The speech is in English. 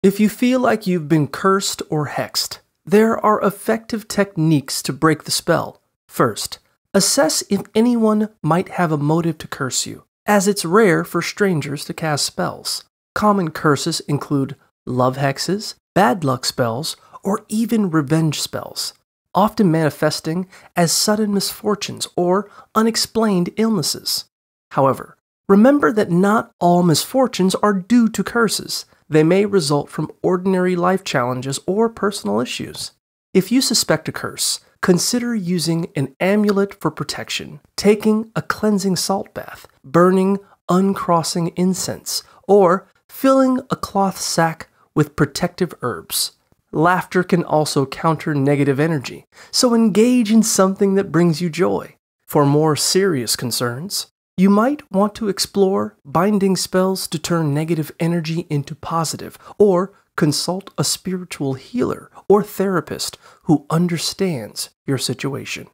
If you feel like you've been cursed or hexed, there are effective techniques to break the spell. First, assess if anyone might have a motive to curse you, as it's rare for strangers to cast spells. Common curses include love hexes, bad luck spells, or even revenge spells, often manifesting as sudden misfortunes or unexplained illnesses. However, remember that not all misfortunes are due to curses. They may result from ordinary life challenges or personal issues. If you suspect a curse, consider using an amulet for protection, taking a cleansing salt bath, burning uncrossing incense, or filling a cloth sack with protective herbs. Laughter can also counter negative energy, so engage in something that brings you joy. For more serious concerns, you might want to explore binding spells to turn negative energy into positive, or consult a spiritual healer or therapist who understands your situation.